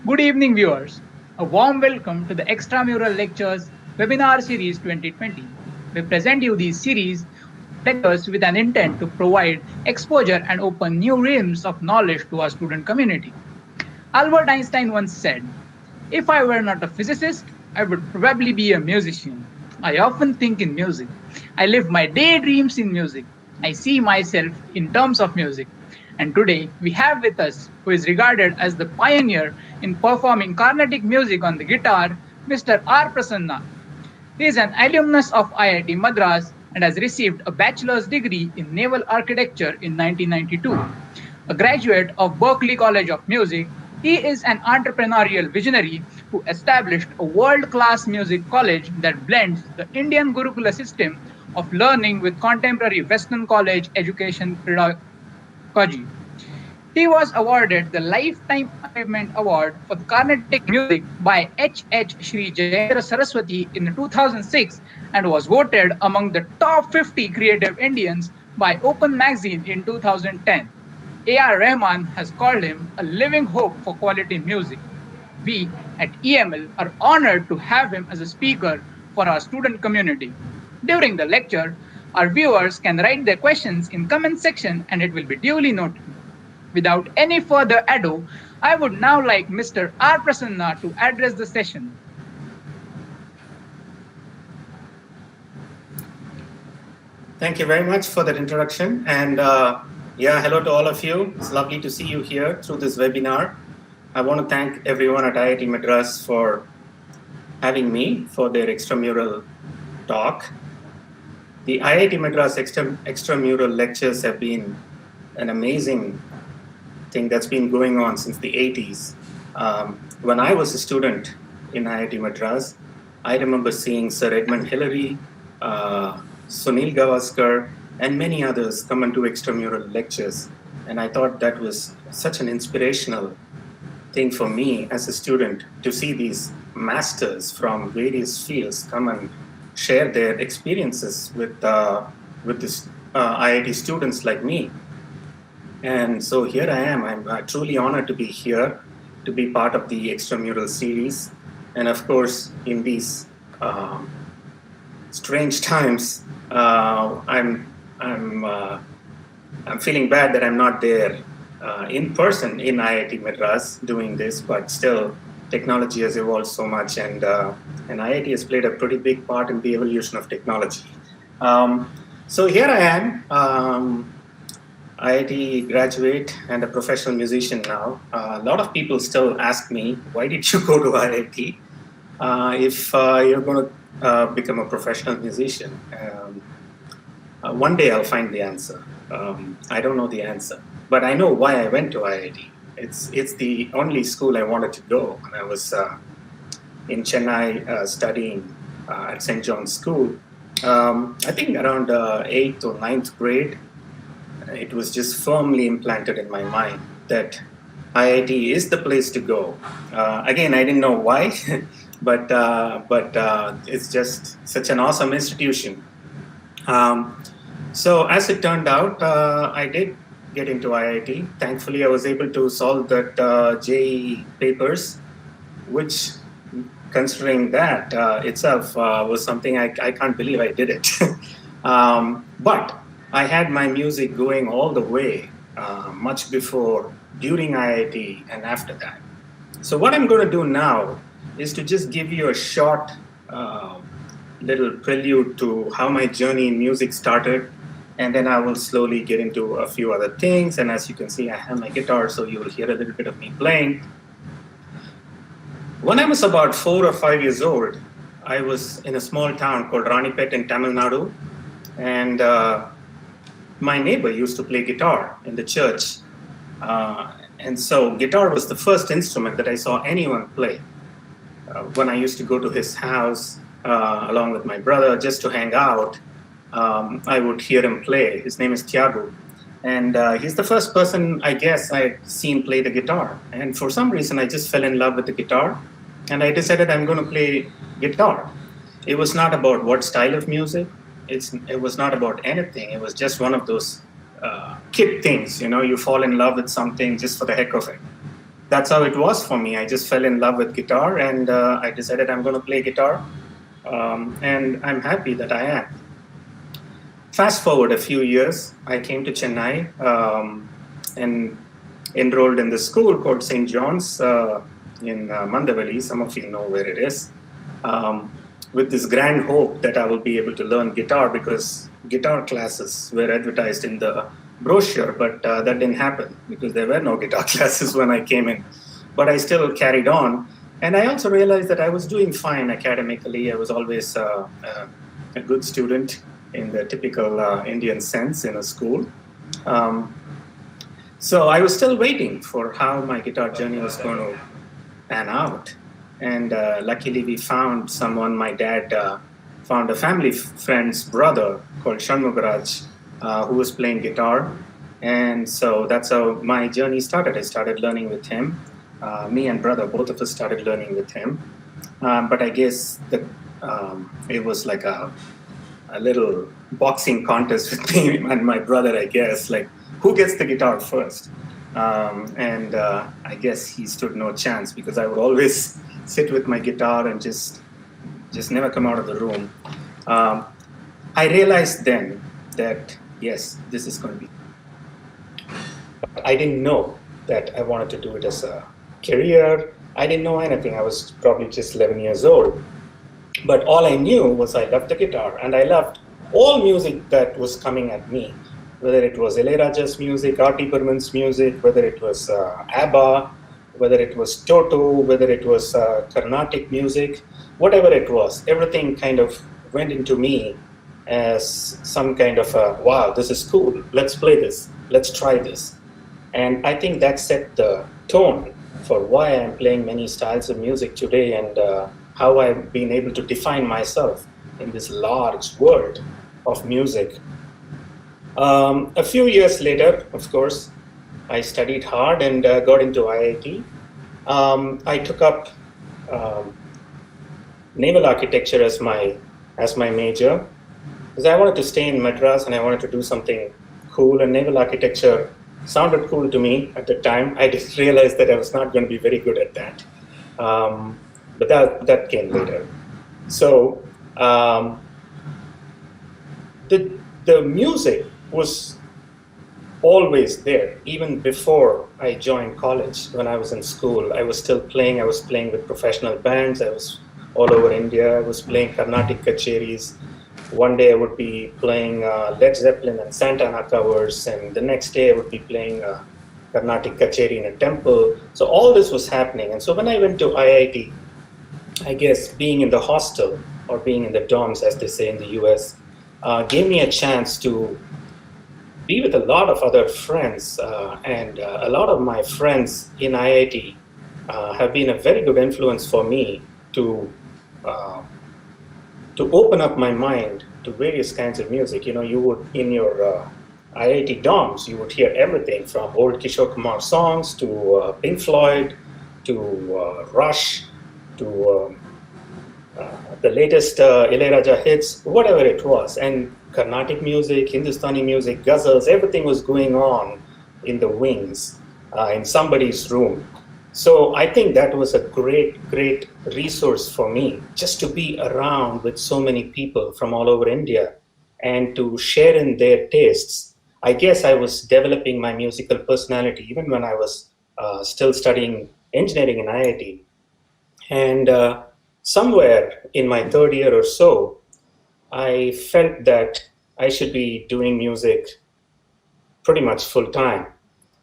Good evening, viewers. A warm welcome to the Extramural Lectures Webinar Series 2020. We present you these series of lectures with an intent to provide exposure and open new realms of knowledge to our student community. Albert Einstein once said, "If I were not a physicist, I would probably be a musician. I often think in music. I live my daydreams in music. I see myself in terms of music." And today we have with us who is regarded as the pioneer in performing carnatic music on the guitar, Mr. R. Prasanna. He is an alumnus of IIT Madras and has received a bachelor's degree in Naval Architecture in 1992. A graduate of Berklee College of Music, he is an entrepreneurial visionary who established a world-class music college that blends the Indian Gurukula system of learning with contemporary Western college education pedagogy. He was awarded the Lifetime Achievement Award for Carnatic Music by H. Shri Jayendra Saraswati in 2006 and was voted among the top 50 creative Indians by Open Magazine in 2010. AR Rahman has called him a living hope for quality music. We at EML are honored to have him as a speaker for our student community. During the lecture, our viewers can write their questions in comment section and it will be duly noted. Without any further ado, I would now like Mr. R. Prasanna to address the session. Thank you very much for that introduction. And hello to all of you. It's lovely to see you here through this webinar. I want to thank everyone at IIT Madras for having me for their extramural talk. The IIT Madras extramural lectures have been an amazing thing that's been going on since the 80s. When I was a student in IIT Madras, I remember seeing Sir Edmund Hillary, Sunil Gavaskar, and many others come into extramural lectures. And I thought that was such an inspirational thing for me as a student to see these masters from various fields come and share their experiences with this IIT students like me. And so here I am. I'm truly honored to be here, to be part of the extramural series. And of course, in these strange times, I'm feeling bad that I'm not there in person in IIT Madras doing this, but still, technology has evolved so much, and IIT has played a pretty big part in the evolution of technology. So here I am. IIT graduate and a professional musician now. A lot of people still ask me, why did you go to IIT if you're going to become a professional musician? One day I'll find the answer. I don't know the answer, but I know why I went to IIT. It's the only school I wanted to go when I was in Chennai studying at St. John's School. I think around 8th or 9th grade, it was just firmly implanted in my mind that IIT is the place to go. Again, I didn't know why, but it's just such an awesome institution. So as it turned out, I did get into IIT. Thankfully, I was able to solve that JEE papers, which, considering that itself, was something I can't believe I did it. But I had my music going all the way, much before, during IIT, and after that. So what I'm going to do now is to just give you a short little prelude to how my journey in music started, and then I will slowly get into a few other things. And as you can see, I have my guitar, so you will hear a little bit of me playing. When I was about 4 or 5 years old, I was in a small town called Ranipet in Tamil Nadu, and my neighbor used to play guitar in the church. And so guitar was the first instrument that I saw anyone play. When I used to go to his house along with my brother just to hang out, I would hear him play. His name is Tiago. And he's the first person, I guess, I'd seen play the guitar. And for some reason, I just fell in love with the guitar. And I decided I'm going to play guitar. It was not about what style of music. It was not about anything. It was just one of those kid things, you know, you fall in love with something just for the heck of it. that's how it was for me. I just fell in love with guitar, and I decided I'm going to play guitar, and I'm happy that I am. Fast forward a few years, I came to Chennai and enrolled in the school called St. John's in Mandavali. Some of you know where it is. With this grand hope that I will be able to learn guitar, because guitar classes were advertised in the brochure, but that didn't happen because there were no guitar classes when I came in. But I still carried on. And I also realized that I was doing fine academically. I was always a good student in the typical Indian sense in a school. So I was still waiting for how my guitar journey was going to pan out. And luckily we found someone. My dad found a family friend's brother called Shanmugaraj, who was playing guitar. And so that's how my journey started. I started learning with him. Me and brother, both of us started learning with him. But I guess it was like a little boxing contest with me and my brother, I guess. Like, who gets the guitar first? And I guess he stood no chance, because I would always sit with my guitar and just never come out of the room. I realized then that, yes, this is going to be. But I didn't know that I wanted to do it as a career. I didn't know anything. I was probably just 11 years old. But all I knew was I loved the guitar, and I loved all music that was coming at me, whether it was Ilayaraja's music, R.T. Burman's music, whether it was ABBA, whether it was Toto, whether it was carnatic music, whatever it was. Everything kind of went into me as some kind of wow, this is cool, let's play this, let's try this. And I think that set the tone for why I'm playing many styles of music today, and how I've been able to define myself in this large world of music. A few years later, of course, I studied hard and got into IIT. I took up Naval Architecture as my major, because I wanted to stay in Madras and I wanted to do something cool, and Naval Architecture sounded cool to me at the time. I just realized that I was not going to be very good at that. But that came later. So the music was always there, even before I joined college. When I was in school, I was still playing. I was playing with professional bands. I was all over India. I was playing carnatic kacheris. One day I would be playing Led Zeppelin and Santana covers, and the next day I would be playing carnatic kacheri in a temple. So all this was happening. And so when I went to IIT, I guess being in the hostel, or being in the dorms, as they say in the US, gave me a chance to be with a lot of other friends. And a lot of my friends in IIT have been a very good influence for me to open up my mind to various kinds of music. You know, you would, in your IIT dorms, you would hear everything from old Kishore Kumar songs to Pink Floyd to Rush to the latest Ilayaraja hits, whatever it was. And Carnatic music, Hindustani music, ghazals, everything was going on in the wings, in somebody's room. So I think that was a great resource for me, just to be around with so many people from all over India and to share in their tastes. I guess I was developing my musical personality even when I was still studying engineering in IIT. And somewhere in my third year or so, I felt that I should be doing music pretty much full time.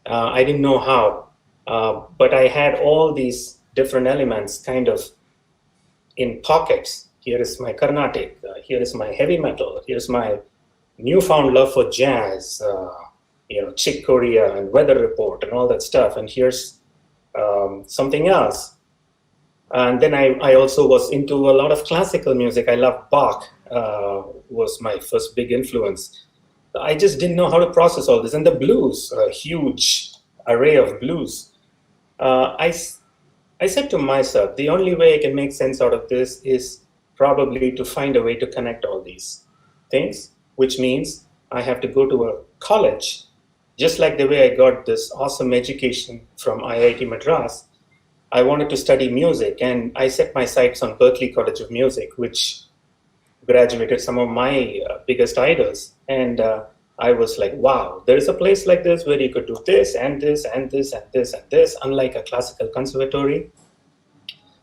I didn't know how, but I had all these different elements kind of in pockets. Here is my Carnatic, here is my heavy metal, here's my newfound love for jazz, Chick Corea and Weather Report and all that stuff, and here's something else. And then I also was into a lot of classical music. I loved Bach, was my first big influence. I just didn't know how to process all this. And the blues, a huge array of blues. I said to myself, the only way I can make sense out of this is probably to find a way to connect all these things, which means I have to go to a college Just like the way I got this awesome education from IIT Madras, I wanted to study music, and I set my sights on Berklee College of Music, which graduated some of my biggest idols. And I was like, wow, there's a place like this where you could do this and this and this and this and this, unlike a classical conservatory.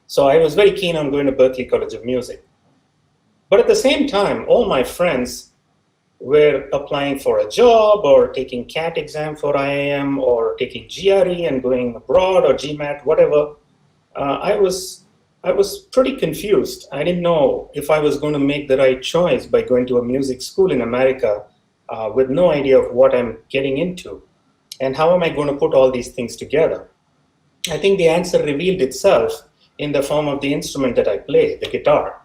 So I was very keen on going to Berklee College of Music. But at the same time, all my friends were applying for a job or taking CAT exam for IIM or taking GRE and going abroad or GMAT, whatever. I was pretty confused. I didn't know if I was going to make the right choice by going to a music school in America with no idea of what I'm getting into. And how am I going to put all these things together? I think the answer revealed itself in the form of the instrument that I play, the guitar.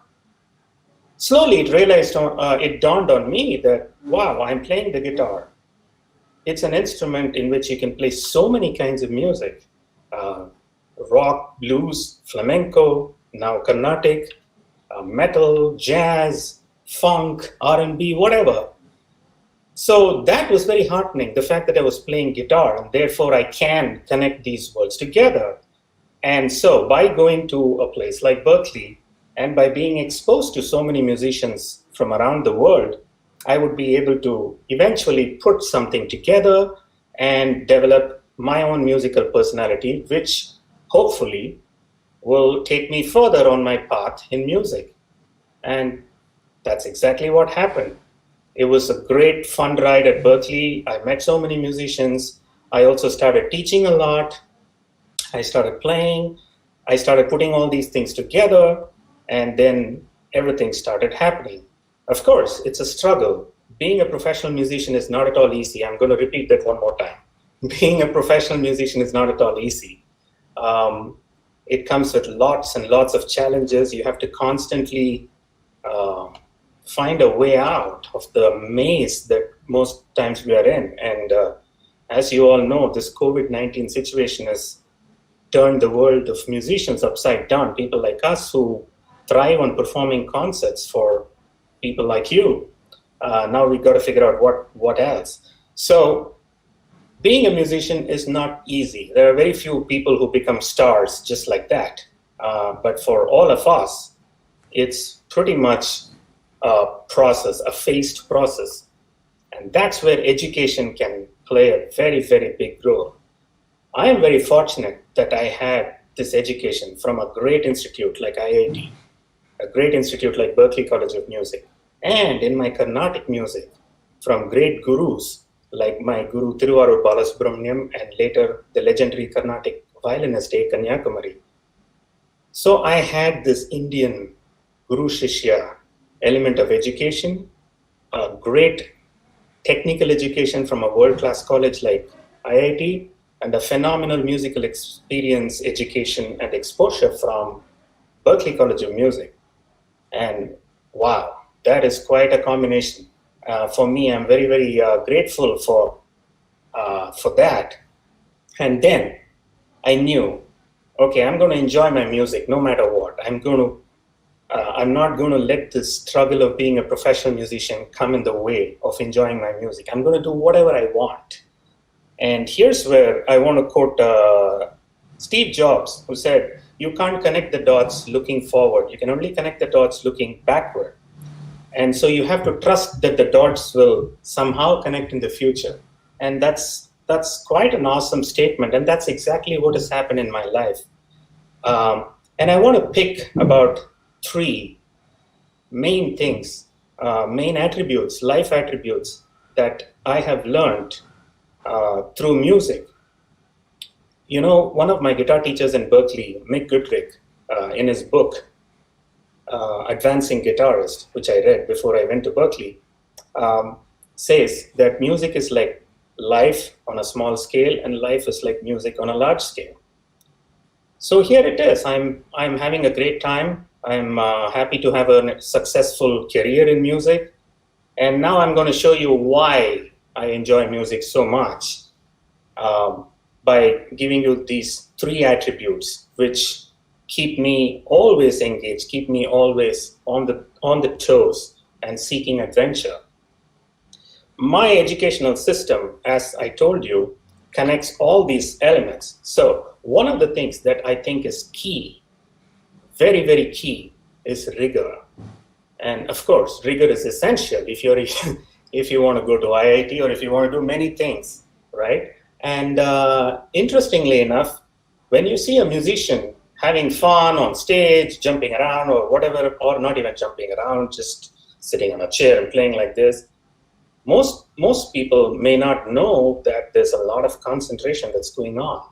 Slowly it dawned on me that, wow, I'm playing the guitar. It's an instrument in which you can play so many kinds of music. Rock, blues, flamenco, now carnatic, metal, jazz, funk, R&B, whatever. So that was very heartening, the fact that I was playing guitar, and therefore I can connect these worlds together. And so by going to a place like Berklee, and by being exposed to so many musicians from around the world, I would be able to eventually put something together and develop my own musical personality, which hopefully will take me further on my path in music. And that's exactly what happened. It was a great fun ride at Berklee. I met so many musicians. I also started teaching a lot. I started playing. I started putting all these things together, and then everything started happening. Of course, it's a struggle. Being a professional musician is not at all easy. I'm going to repeat that one more time. Being a professional musician is not at all easy. It comes with lots and lots of challenges. You have to constantly find a way out of the maze that most times we are in. And as you all know, this COVID-19 situation has turned the world of musicians upside down. People like us who thrive on performing concerts for people like you. Now we've got to figure out what else. So being a musician is not easy. There are very few people who become stars just like that. But for all of us, it's pretty much a process, a phased process. And that's where education can play a very, very big role. I am very fortunate that I had this education from a great institute like IIT, a great institute like Berklee College of Music, and in my Carnatic music from great gurus like my guru Thiruvarur Balasubramaniam and later the legendary Carnatic violinist A. Kanyakumari. So I had this Indian Guru Shishya element of education, a great technical education from a world-class college like IIT, and a phenomenal musical experience, education, and exposure from Berklee College of Music. And wow, that is quite a combination. For me, I'm very, very grateful for that. And then I knew, okay, I'm going to enjoy my music no matter what. I'm not going to let this struggle of being a professional musician come in the way of enjoying my music. I'm going to do whatever I want. And here's where I want to quote Steve Jobs, who said, you can't connect the dots looking forward. You can only connect the dots looking backward. And so you have to trust that the dots will somehow connect in the future. And that's quite an awesome statement. And that's exactly what has happened in my life. And I want to pick about 3 main things, main attributes, life attributes that I have learned through music. You know, one of my guitar teachers in Berklee, Mick Goodrick, in his book, Advancing Guitarist, which I read before I went to Berklee, says that music is like life on a small scale and life is like music on a large scale. So here it is. I'm having a great time. I'm happy to have a successful career in music. And now I'm going to show you why I enjoy music so much by giving you these 3 attributes which keep me always engaged, keep me always on the toes and seeking adventure. my educational system, as I told you, connects all these elements. So one of the things that I think is key, very, very key, is rigor. And of course, rigor is essential if you're if you want to go to IIT or if you want to do many things, right? And interestingly enough, when you see a musician having fun on stage, jumping around or whatever, or not even jumping around, just sitting on a chair and playing like this, most people may not know that there's a lot of concentration that's going on.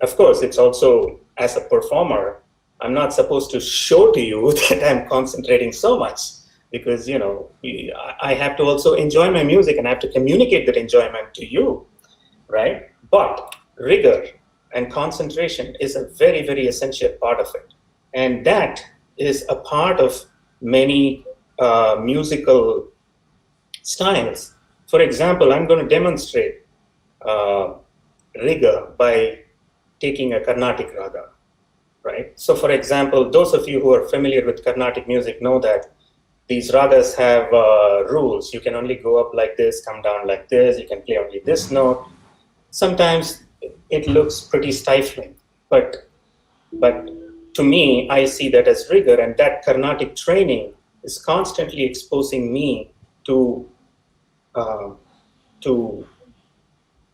Of course, it's also, as a performer, I'm not supposed to show to you that I'm concentrating so much, because I have to also enjoy my music and I have to communicate that enjoyment to you, right? But rigor and concentration is a very, very essential part of it. And that is a part of many musical styles. For example, I'm going to demonstrate rigor by taking a carnatic raga, right? So for example, those of you who are familiar with carnatic music know that these ragas have rules. You can only go up like this, come down like this, you can play only this note. Sometimes it looks pretty stifling, but to me, I see that as rigor, and that carnatic training is constantly exposing me to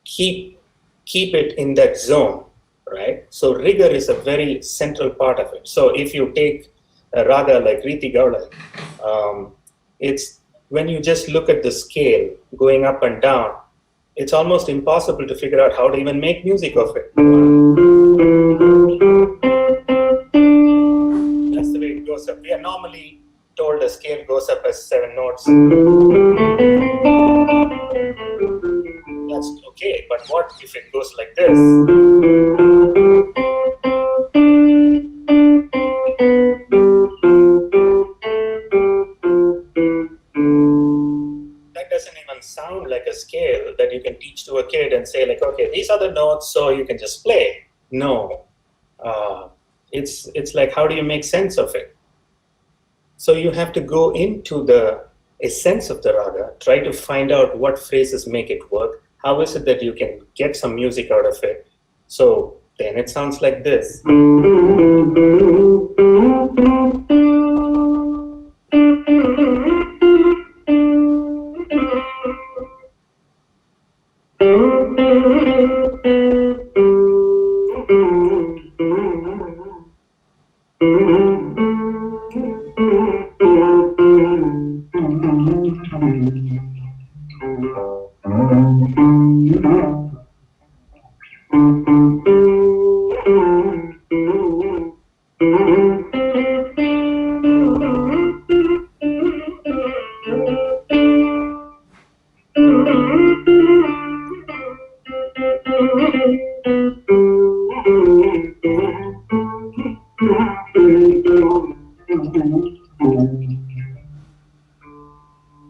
keep it in that zone, right? So rigor is a very central part of it. So if you take a raga like Riti Gaula, it's when you just look at the scale going up and down, it's almost impossible to figure out how to even make music of it. That's the way it goes up. We are normally told the scale goes up as 7 notes. That's okay, but what if it goes like this? That doesn't even sound like a scale that you can teach to a kid and say like, okay, these are the notes, so you can just play. No, it's like, how do you make sense of it? So you have to go into the essence of the raga, try to find out what phrases make it work. How is it that you can get some music out of it? So then it sounds like this.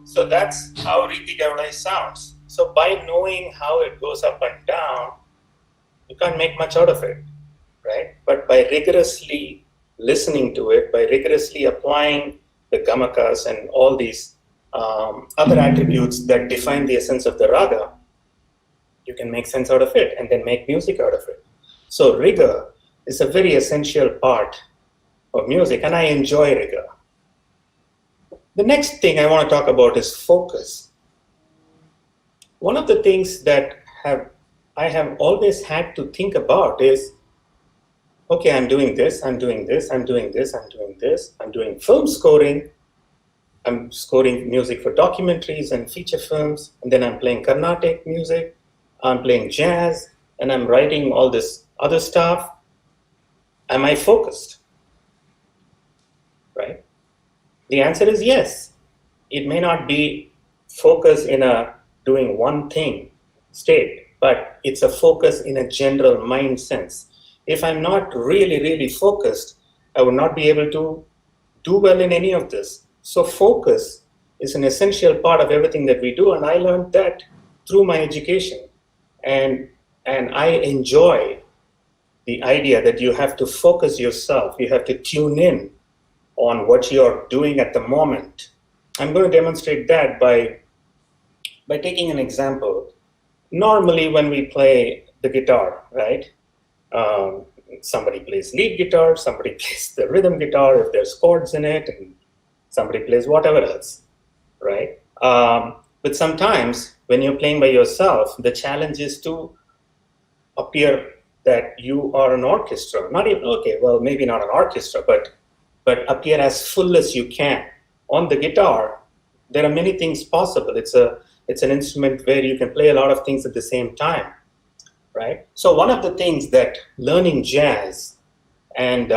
So that's how Riti Gaula sounds. So by knowing how it goes up and down, you can't make much out of it, right? But by rigorously listening to it, by rigorously applying the gamakas and all these other attributes that define the essence of the raga, you can make sense out of it and then make music out of it. So rigor is a very essential part of music, and I enjoy rigor. The next thing I want to talk about is focus. One of the things that I have always had to think about is, okay, I'm doing this, I'm doing this, I'm doing this, I'm doing this, I'm doing film scoring, I'm scoring music for documentaries and feature films, and then I'm playing Carnatic music, I'm playing jazz, and I'm writing all this other stuff. Am I focused? Right? The answer is yes. It may not be focus in a doing one thing state, but it's a focus in a general mind sense. If I'm not really, really focused, I would not be able to do well in any of this. So focus is an essential part of everything that we do, and I learned that through my education. And I enjoy the idea that you have to focus yourself, you have to tune in on what you're doing at the moment. I'm going to demonstrate that by by taking an example. Normally when we play the guitar, right? Somebody plays lead guitar, somebody plays the rhythm guitar if there's chords in it, and somebody plays whatever else, right? But sometimes when you're playing by yourself, the challenge is to appear that you are an orchestra. Not even, okay, well, maybe not an orchestra, but appear as full as you can. On the guitar, there are many things possible. It's an instrument where you can play a lot of things at the same time, right? So one of the things that learning jazz and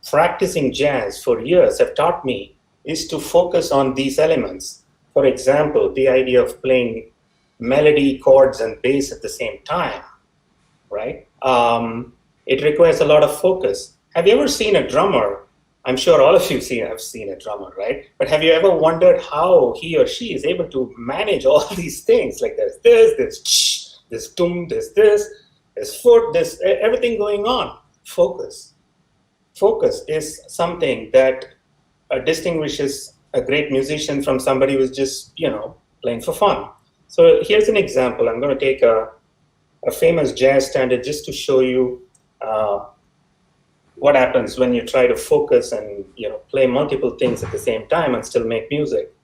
practicing jazz for years have taught me is to focus on these elements. For example, the idea of playing melody, chords, and bass at the same time, right? It requires a lot of focus. Have you ever seen a drummer? I'm sure all of you have seen a drummer, right? But have you ever wondered how he or she is able to manage all these things? Like there's this tum, there's this, there's foot, there's everything going on. Focus. Focus is something that distinguishes a great musician from somebody who's just, playing for fun. So here's an example. I'm going to take a famous jazz standard just to show you what happens when you try to focus and play multiple things at the same time and still make music.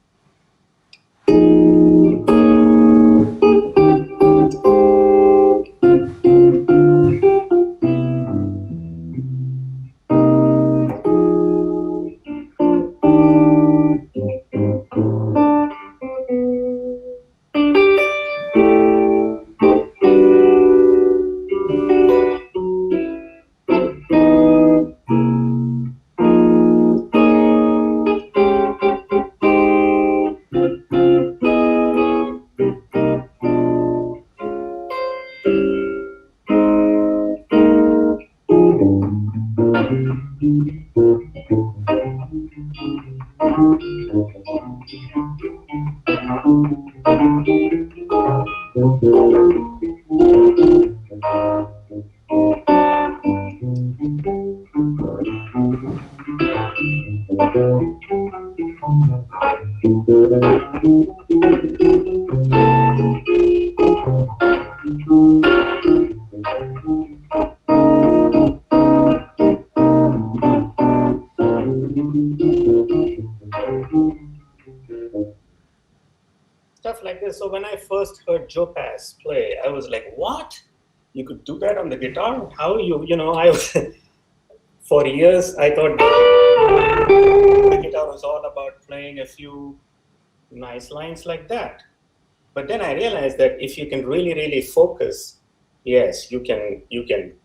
Stuff like this. So when I first heard Joe Pass play, I was like, what? You could do that on the guitar? How I was, for years, I thought the guitar was all about playing a few nice lines like that. But then I realized that if you can really, really focus, yes, you can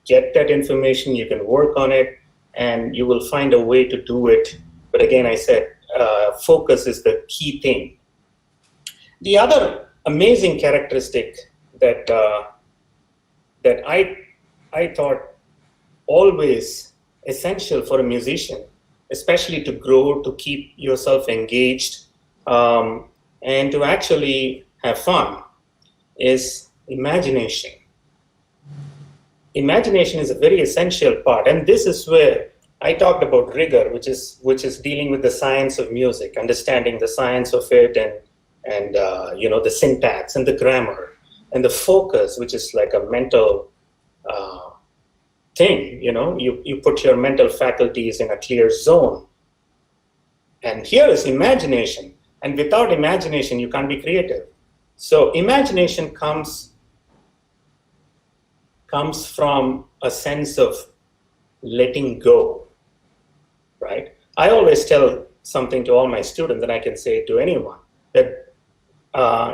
get that information, you can work on it, and you will find a way to do it. But again, I said, focus is the key thing. The other amazing characteristic that I thought always essential for a musician, especially to grow, to keep yourself engaged, and to actually have fun, is imagination. Imagination is a very essential part, and this is where I talked about rigor, which is dealing with the science of music, understanding the science of it, and the syntax and the grammar, and the focus, which is like a mental thing. You put your mental faculties in a clear zone. And here is imagination, and without imagination, you can't be creative. So imagination comes from a sense of letting go, right? I always tell something to all my students, and I can say it to anyone, that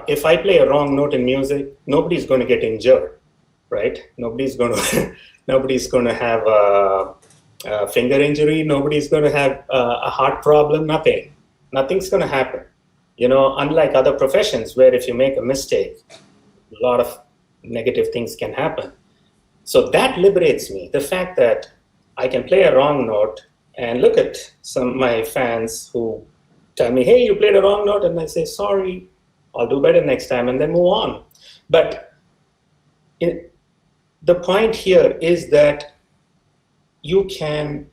if I play a wrong note in music, nobody's going to get injured, right? Nobody's going to have a finger injury. Nobody's going to have a heart problem. Nothing's going to happen. Unlike other professions where if you make a mistake, a lot of negative things can happen. So that liberates me. The fact that I can play a wrong note and look at some of my fans who tell me, hey, you played a wrong note, and I say, sorry, I'll do better next time, and then move on. But the point here is that you can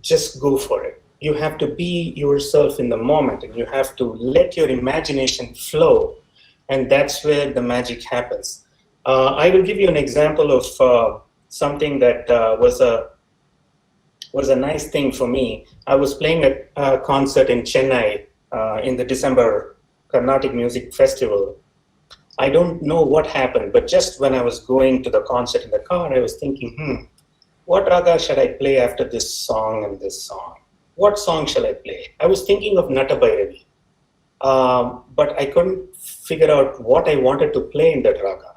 just go for it. You have to be yourself in the moment, and you have to let your imagination flow. And that's where the magic happens. I will give you an example of something that was a nice thing for me. I was playing a concert in Chennai in the December Carnatic Music Festival. I don't know what happened, but just when I was going to the concert in the car, I was thinking, what raga should I play after this song and this song? What song shall I play? I was thinking of Nata Bhairavi, but I couldn't figure out what I wanted to play in that raga.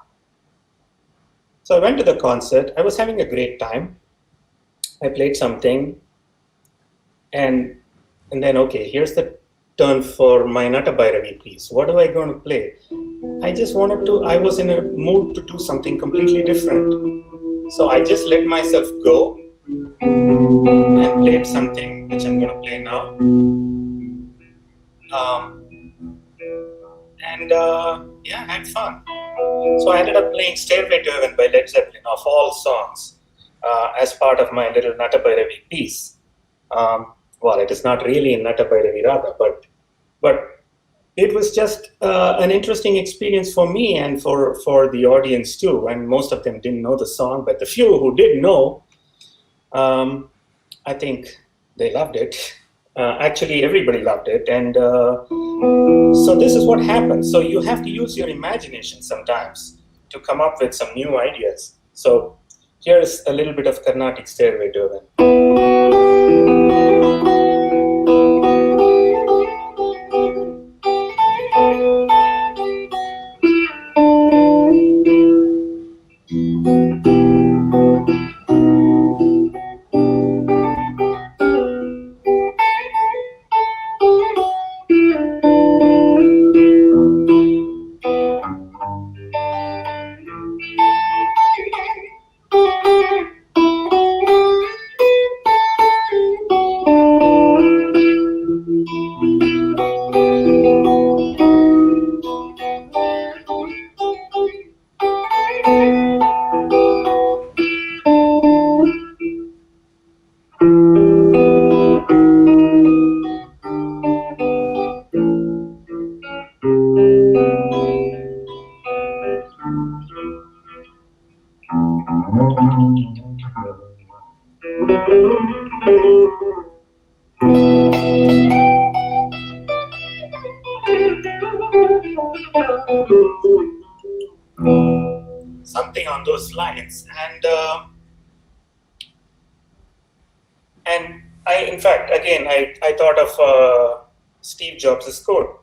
So I went to the concert. I was having a great time. I played something, and then, okay, here's the turn for my Nata Bhairavi piece. What am I going to play? I was in a mood to do something completely different. So I just let myself go and played something which I'm going to play now. Yeah, I had fun. So I ended up playing Stairway to Heaven by Led Zeppelin of all songs as part of my little Nata Bhairavi piece. Well, it is not really in Nata Bhairavi Raga, but it was just an interesting experience for me and for the audience too. And most of them didn't know the song, but the few who did know, I think they loved it. Actually, everybody loved it. And so this is what happens. So you have to use your imagination sometimes to come up with some new ideas. So here's a little bit of Carnatic Stairway to Heaven. Something on those lines, and in fact, again, I thought of Steve Jobs' quote: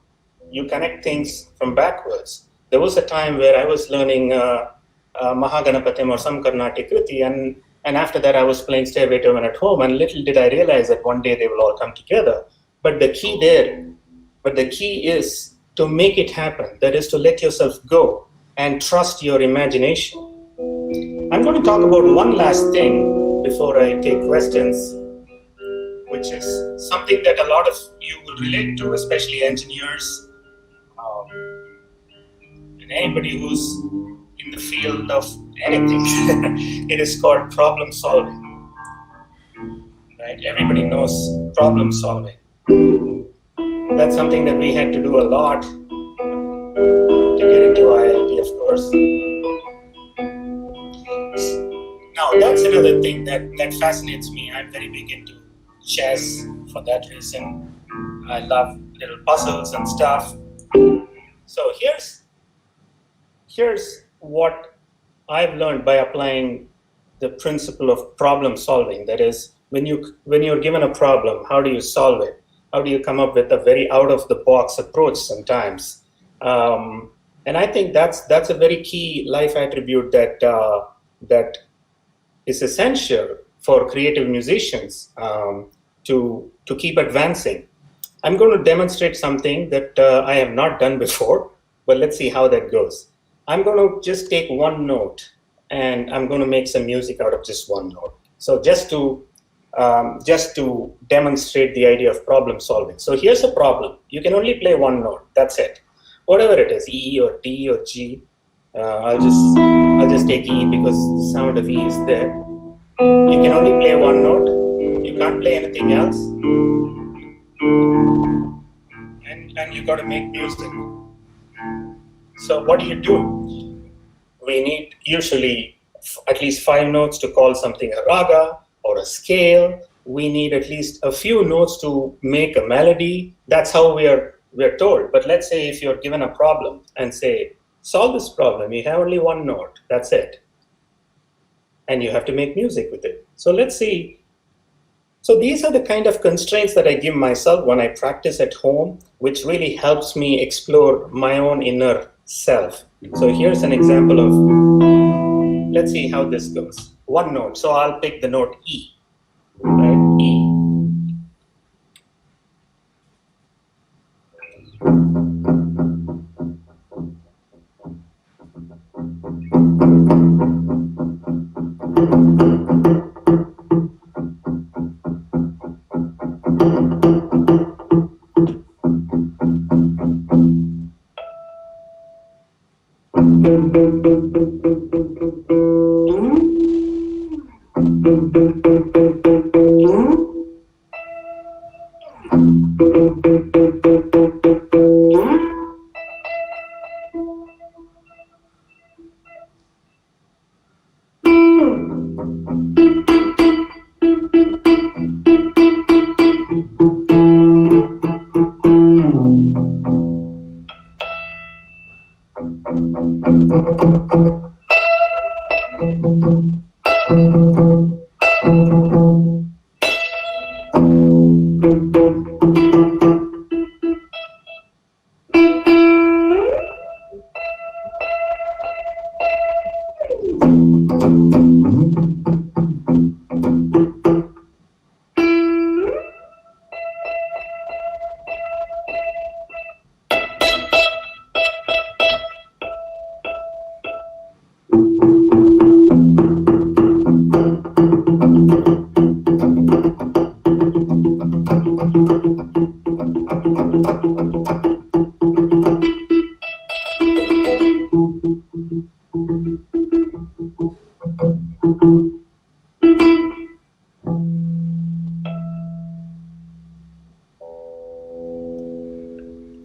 "You connect things from backwards." There was a time where I was learning Mahaganapatim or some Carnatic Kriti, and after that I was playing Stairway to Heaven at home, and little did I realize that one day they will all come together. But the key is to make it happen. That is to let yourself go and trust your imagination. I'm going to talk about one last thing before I take questions, which is something that a lot of you will relate to, especially engineers and anybody who's in the field of anything. It is called problem solving. Right? Everybody knows problem solving. That's something that we had to do a lot to get into IIT, of course. Now, that's another thing that fascinates me. I'm very big into chess for that reason. I love little puzzles and stuff. So here's what I've learned by applying the principle of problem solving. That is, when you're given a problem, how do you solve it? How do you come up with a very out-of-the-box approach sometimes? And I think that's a very key life attribute that is essential for creative musicians to keep advancing. I'm going to demonstrate something that I have not done before, but let's see how that goes. I'm going to just take one note, and I'm going to make some music out of just one note. So just to demonstrate the idea of problem solving. So here's a problem. You can only play one note. That's it. Whatever it is, E or D or G. I'll just take E because the sound of E is there. You can only play one note. You can't play anything else. And you got to make music. So what do? We need usually at least 5 notes to call something a raga or a scale. We need at least a few notes to make a melody. That's how we're told. But let's say if you're given a problem and say, solve this problem, you have only 1 note, that's it. And you have to make music with it. So let's see. So these are the kind of constraints that I give myself when I practice at home, which really helps me explore my own inner self. So here's an example of, let's see how this goes. 1 note, so I'll pick the note E, right? E.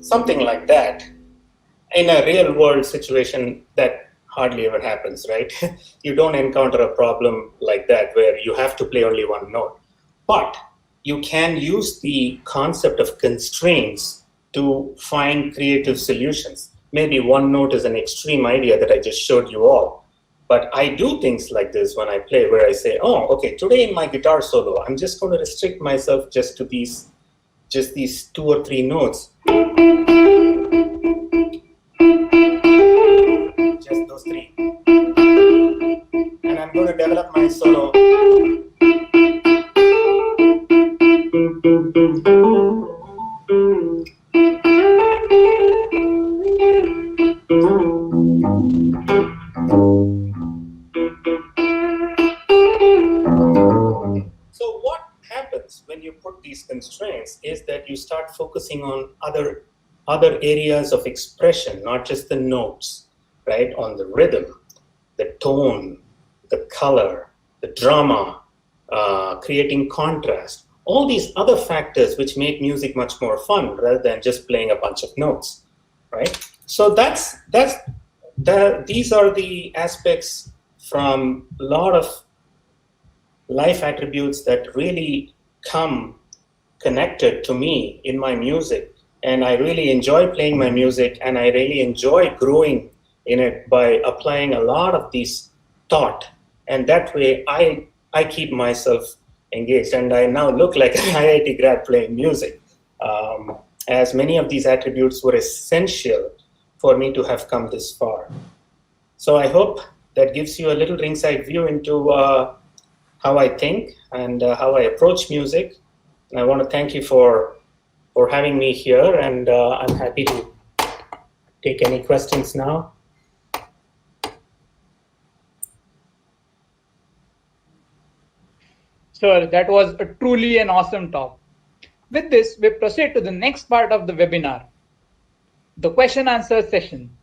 Something like that. In a real world situation, that hardly ever happens, right? You don't encounter a problem like that where you have to play only 1 note. But you can use the concept of constraints to find creative solutions. Maybe 1 note is an extreme idea that I just showed you all. But I do things like this when I play, where I say, oh, okay, today in my guitar solo, I'm just going to restrict myself just to these 2 or 3 notes. Just those 3. And I'm going to develop my solo. So what happens when you put these constraints is that you start focusing on other areas of expression, not just the notes, right? On the rhythm, the tone, the color, the drama, creating contrast, all these other factors which make music much more fun rather than just playing a bunch of notes, right? So these are the aspects from a lot of life attributes that really come connected to me in my music. And I really enjoy playing my music, and I really enjoy growing in it by applying a lot of these thought. And that way I keep myself engaged. And I now look like an IIT grad playing music, as many of these attributes were essential for me to have come this far. So I hope that gives you a little ringside view into how I think and how I approach music. And I want to thank you for having me here, and I'm happy to take any questions now. Sir, that was truly an awesome talk. With this, we proceed to the next part of the webinar, the question answer session.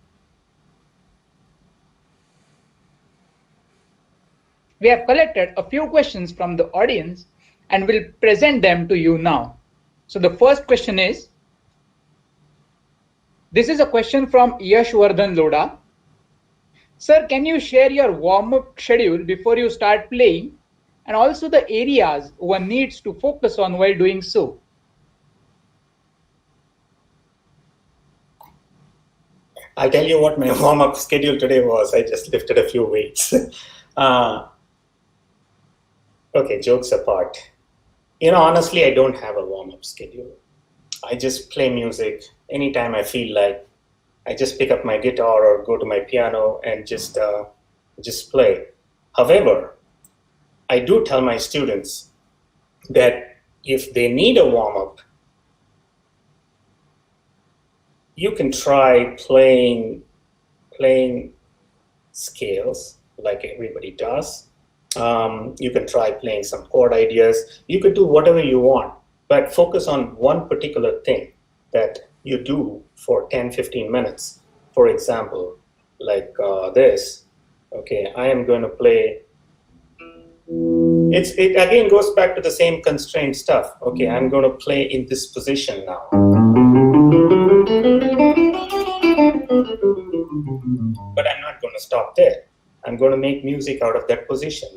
We have collected a few questions from the audience and will present them to you now. So the first question is, This is a question from Yashwardhan Loda. Sir, can you share your warm-up schedule before you start playing and also the areas one needs to focus on while doing so? I'll tell you what my warm-up schedule today was. I just lifted a few weights. Okay, jokes apart. Honestly, I don't have a warm-up schedule. I just play music anytime I feel like. I just pick up my guitar or go to my piano and just play. However, I do tell my students that if they need a warm-up, you can try playing scales like everybody does. You can try playing some chord ideas. You could do whatever you want, but focus on one particular thing that you do for 10-15 minutes. For example, like this. Okay, I am going to play. It again goes back to the same constraint stuff. Okay, I'm going to play in this position now. But I'm not going to stop there. I'm going to make music out of that position.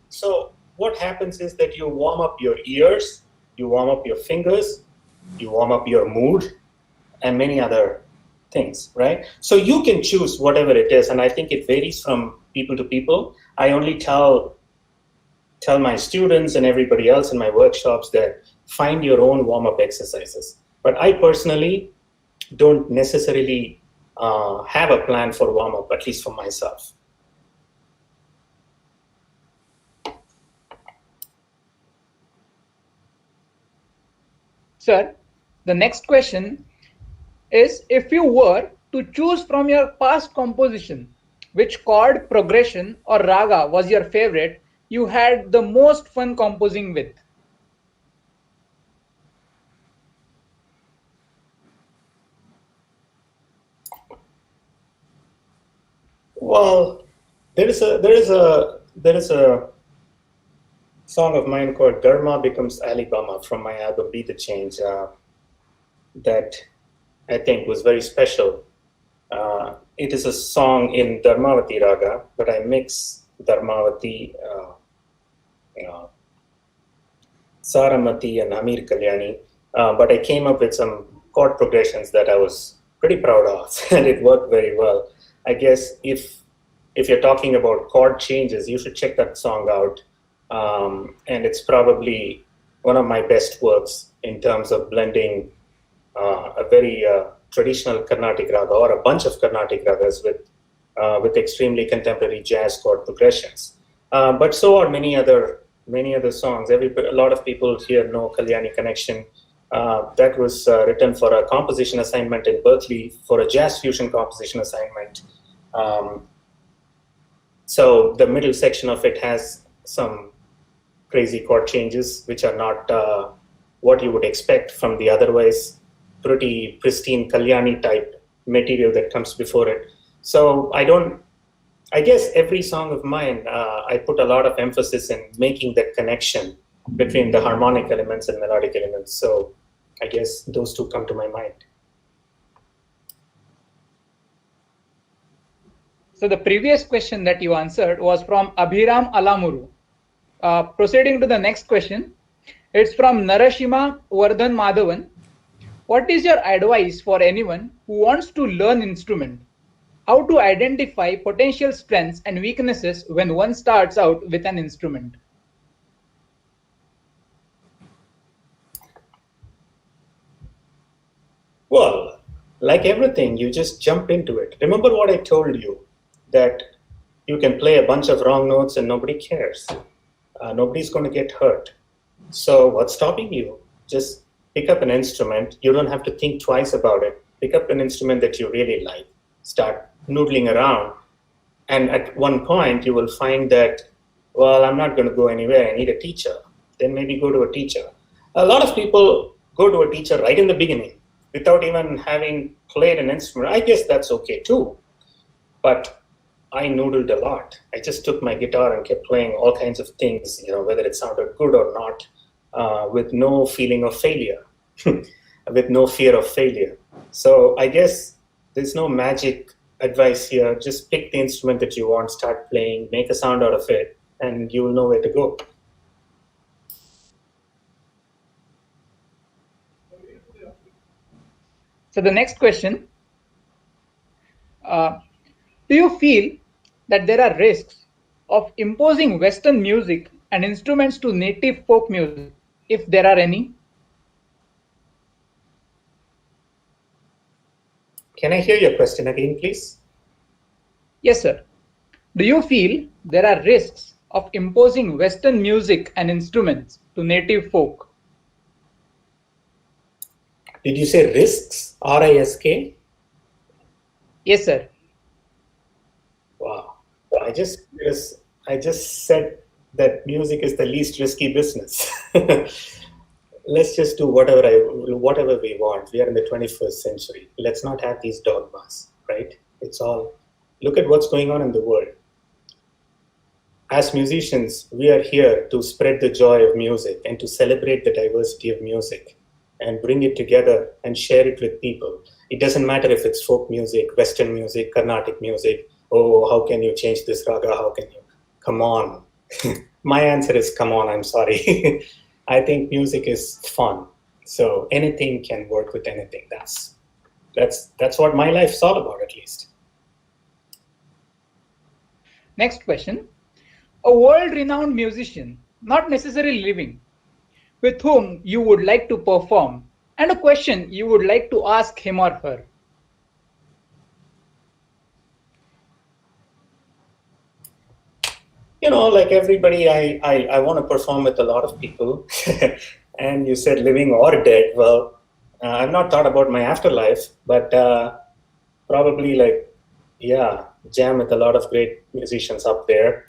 So what happens is that you warm up your ears, you warm up your fingers, you warm up your mood, and many other things, right? So you can choose whatever it is, and I think it varies from people to people. I only tell my students and everybody else in my workshops that find your own warm-up exercises. But I personally don't necessarily have a plan for warm-up, at least for myself. Sir, the next question is, if you were to choose from your past composition, which chord progression or raga was your favorite, you had the most fun composing with? Well, there is a song of mine called Dharma Becomes Alibama from my album Be the Change that I think was very special. It is a song in Dharmavati Raga, but I mix Dharmavati, Saramati and Amir Kalyani, but I came up with some chord progressions that I was pretty proud of, and it worked very well. I guess if you're talking about chord changes, you should check that song out. And it's probably one of my best works in terms of blending a very traditional Carnatic raga or a bunch of Carnatic ragas with extremely contemporary jazz chord progressions. But so are many other songs. A lot of people here know Kalyani Connection. That was written for a composition assignment in Berklee for a jazz fusion composition assignment. So the middle section of it has some crazy chord changes, which are not what you would expect from the otherwise pretty pristine Kalyani type material that comes before it. So I guess every song of mine, I put a lot of emphasis in making that connection between the harmonic elements and melodic elements. So I guess those two come to my mind. So the previous question that you answered was from Abhiram Alamuru. Proceeding to the next question, it's from Narashima Vardhan Madhavan. What is your advice for anyone who wants to learn instrument? How to identify potential strengths and weaknesses when one starts out with an instrument? Well, like everything, you just jump into it. Remember what I told you, that you can play a bunch of wrong notes and nobody cares. Nobody's going to get hurt. So what's stopping you? Just pick up an instrument. You don't have to think twice about it. Pick up an instrument that you really like. Start noodling around. And at one point, you will find that, well, I'm not going to go anywhere. I need a teacher. Then maybe go to a teacher. A lot of people go to a teacher right in the beginning without even having played an instrument. I guess that's okay too. But I noodled a lot. I just took my guitar and kept playing all kinds of things, whether it sounded good or not, with no feeling of failure, with no fear of failure. So I guess there's no magic advice here. Just pick the instrument that you want, start playing, make a sound out of it, and you will know where to go. So the next question, do you feel that there are risks of imposing Western music and instruments to native folk music, if there are any? Can I hear your question again, please? Yes, sir. Do you feel there are risks of imposing Western music and instruments to native folk? Did you say risks? R-I-S-K? Yes, sir. Wow. I just said that music is the least risky business. Let's just do whatever we want. We are in the 21st century. Let's not have these dogmas, right? Look at what's going on in the world. As musicians, we are here to spread the joy of music and to celebrate the diversity of music and bring it together and share it with people. It doesn't matter if it's folk music, Western music, Carnatic music. Oh, how can you change this raga? How can you? Come on. My answer is come on, I'm sorry. I think music is fun. So anything can work with anything. That's what my life's all about, at least. Next question. A world-renowned musician, not necessarily living, with whom you would like to perform, and a question you would like to ask him or her. Like everybody, I want to perform with a lot of people. And you said living or dead. Well, I've not thought about my afterlife, but probably jam with a lot of great musicians up there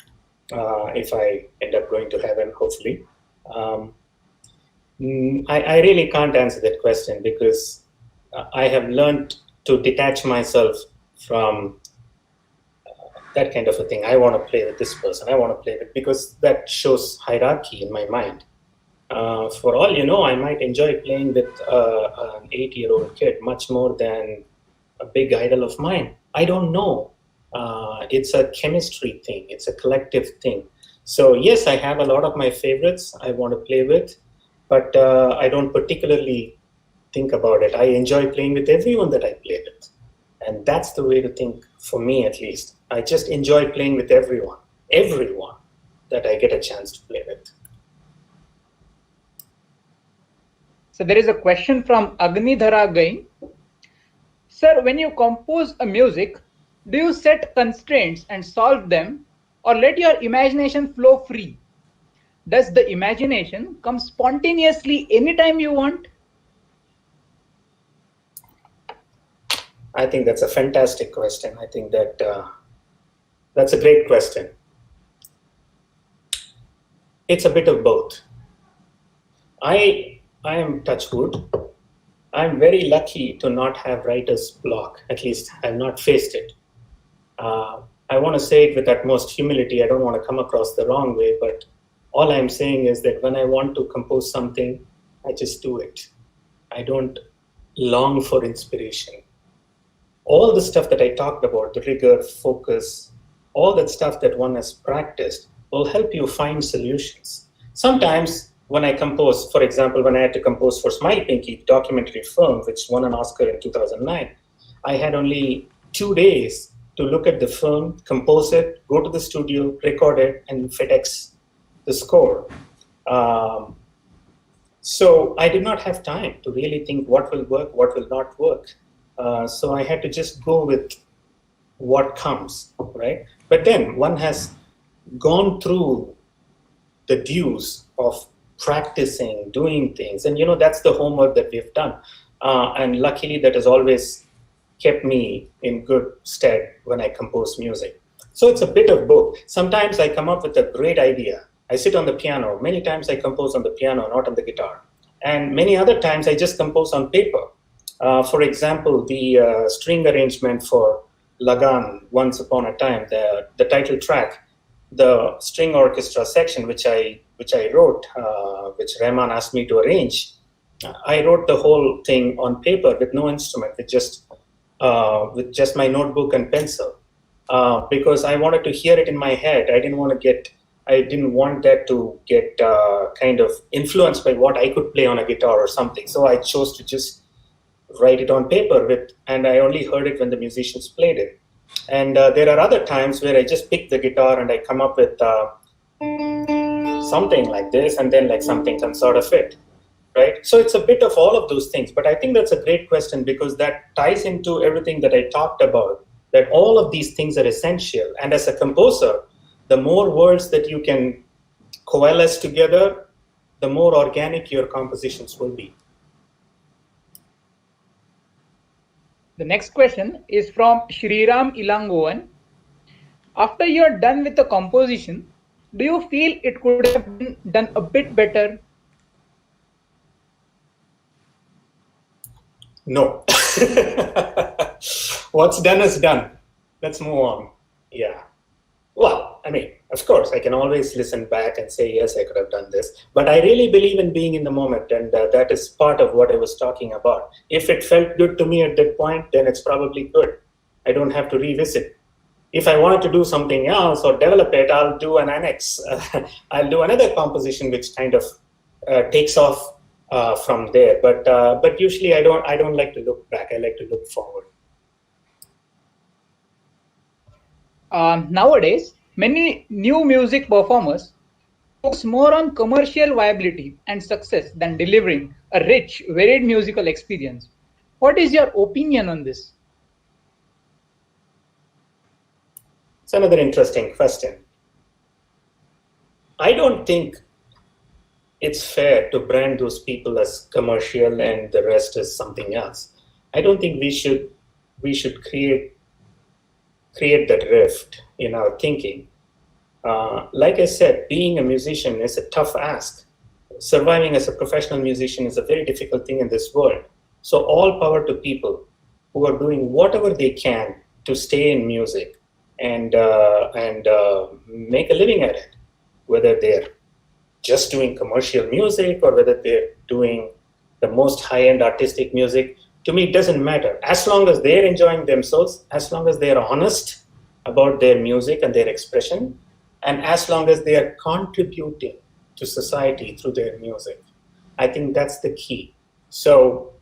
if I end up going to heaven, hopefully. I really can't answer that question because I have learned to detach myself from that kind of a thing. I want to play with this person. I want to play with, because that shows hierarchy in my mind. For all you know, I might enjoy playing with an 8-year-old kid much more than a big idol of mine. I don't know. It's a chemistry thing. It's a collective thing. So yes, I have a lot of my favorites I want to play with, but I don't particularly think about it. I enjoy playing with everyone that I play with. And that's the way to think, for me at least. I just enjoy playing with everyone that I get a chance to play with. So there is a question from Agnidhara Gain. Sir, when you compose a music, do you set constraints and solve them, or let your imagination flow free? Does the imagination come spontaneously anytime you want? I think that's a fantastic question. I think that that's a great question. It's a bit of both. I am touch wood. I'm very lucky to not have writer's block. At least I've not faced it. I want to say it with utmost humility. I don't want to come across the wrong way, but all I'm saying is that when I want to compose something, I just do it. I don't long for inspiration. All the stuff that I talked about, the rigor, focus, all that stuff that one has practiced will help you find solutions. Sometimes when I compose, for example, when I had to compose for Smile Pinky documentary film, which won an Oscar in 2009, I had only 2 days to look at the film, compose it, go to the studio, record it, and FedEx the score. So I did not have time to really think what will work, what will not work. So I had to just go with what comes, right? But then one has gone through the dues of practicing, doing things. And, that's the homework that we've done. And luckily, that has always kept me in good stead when I compose music. So it's a bit of both. Sometimes I come up with a great idea. I sit on the piano. Many times I compose on the piano, not on the guitar. And many other times I just compose on paper. For example, the string arrangement for Lagan, Once Upon a Time, the title track, the string orchestra section, which I wrote, which Rahman asked me to arrange, I wrote the whole thing on paper with no instrument, with just my notebook and pencil, because I wanted to hear it in my head. I didn't want that to get kind of influenced by what I could play on a guitar or something. So I chose to just write it on paper and I only heard it when the musicians played it. And there are other times where I just pick the guitar and I come up with something like this, and then like something comes out of it, right? So it's a bit of all of those things. But I think that's a great question, because that ties into everything that I talked about, that all of these things are essential. And as a composer, the more words that you can coalesce together, the more organic your compositions will be. The next question is from Shriram Ilangovan. After you're done with the composition, do you feel it could have been done a bit better? No. What's done is done. Let's move on. Yeah. Well, I mean, of course, I can always listen back and say, yes, I could have done this. But I really believe in being in the moment, and that is part of what I was talking about. If it felt good to me at that point, then it's probably good. I don't have to revisit. If I wanted to do something else or develop it, I'll do an annex. I'll do another composition which kind of takes off from there. But usually I don't like to look back. I like to look forward. Nowadays, many new music performers focus more on commercial viability and success than delivering a rich, varied musical experience. What is your opinion on this? It's another interesting question. I don't think it's fair to brand those people as commercial and the rest as something else. I don't think we should create that rift in our thinking. Like I said, being a musician is a tough ask. Surviving as a professional musician is a very difficult thing in this world. So all power to people who are doing whatever they can to stay in music and make a living at it, whether they're just doing commercial music or whether they're doing the most high-end artistic music. To me, it doesn't matter. As long as they're enjoying themselves, as long as they're honest about their music and their expression, and as long as they are contributing to society through their music, I think that's the key. So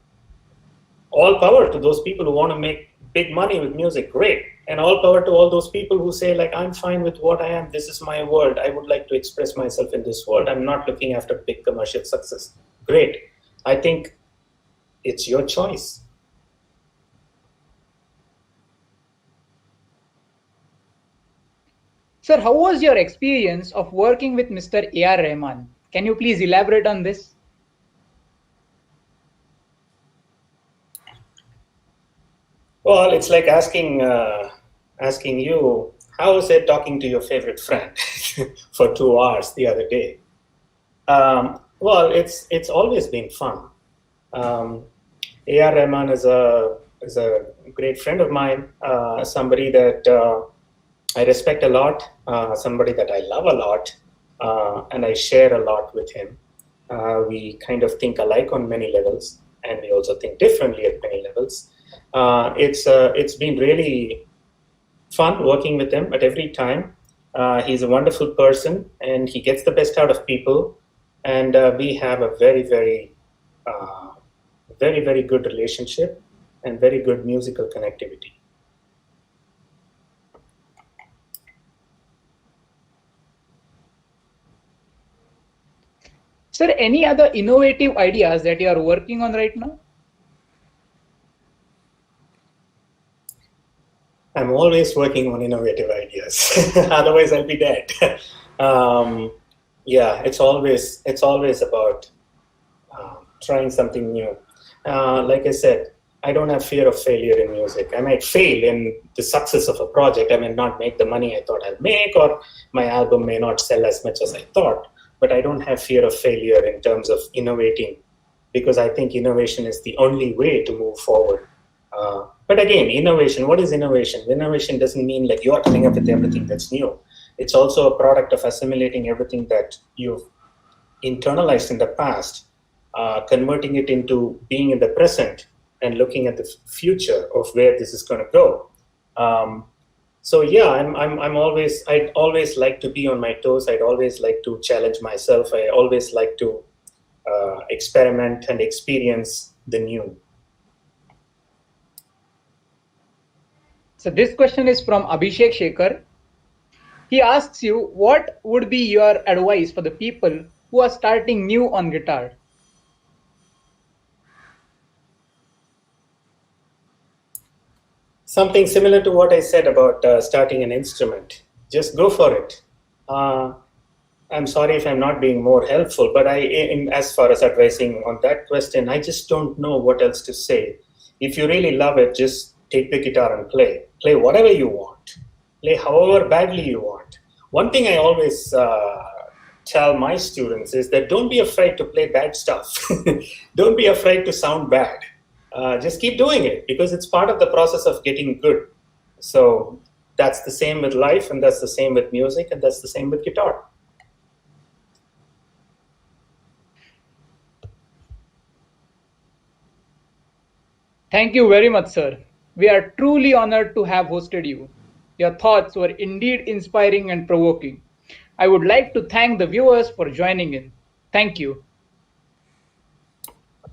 all power to those people who want to make big money with music, great. And all power to all those people who say, like, I'm fine with what I am. This is my world. I would like to express myself in this world. I'm not looking after big commercial success. Great. I think it's your choice. Sir, how was your experience of working with Mr. AR Rahman? Can you please elaborate on this? Well, it's like asking you, how was it talking to your favorite friend for 2 hours the other day? Well, it's always been fun. AR Rahman is a great friend of mine, somebody that I respect a lot, somebody that I love a lot, and I share a lot with him. We kind of think alike on many levels, and we also think differently at many levels. It's been really fun working with him at every time. He's a wonderful person, and he gets the best out of people. And we have a very, very, very good relationship and very good musical connectivity. Sir, any other innovative ideas that you are working on right now? I'm always working on innovative ideas. Otherwise, I'll be dead. Yeah, it's always about trying something new. Like I said, I don't have fear of failure in music. I might fail in the success of a project. I may not make the money I thought I'd make, or my album may not sell as much as I thought. But I don't have fear of failure in terms of innovating, because I think innovation is the only way to move forward. But again, innovation, what is innovation? Innovation doesn't mean like you're coming up with everything that's new. It's also a product of assimilating everything that you've internalized in the past, converting it into being in the present and looking at the future of where this is going to go. So yeah, I'd always like to be on my toes. I'd always like to challenge myself. I always like to experiment and experience the new. So this question is from Abhishek Shekhar. He asks you, what would be your advice for the people who are starting new on guitar? Something similar to what I said about starting an instrument. Just go for it. I'm sorry if I'm not being more helpful, but as far as advising on that question, I just don't know what else to say. If you really love it, just take the guitar and play. Play whatever you want. Play however badly you want. One thing I always tell my students is that don't be afraid to play bad stuff. Don't be afraid to sound bad. Just keep doing it because it's part of the process of getting good. So that's the same with life, and that's the same with music, and that's the same with guitar. Thank you very much, sir. We are truly honored to have hosted you. Your thoughts were indeed inspiring and provoking. I would like to thank the viewers for joining in. Thank you.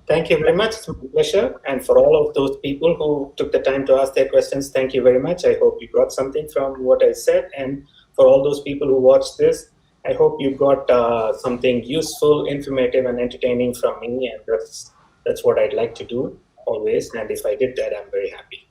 Thank you very much. It's my pleasure. And for all of those people who took the time to ask their questions, thank you very much. I hope you got something from what I said. And for all those people who watched this, I hope you got something useful, informative, and entertaining from me. And that's what I'd like to do always. And if I did that, I'm very happy.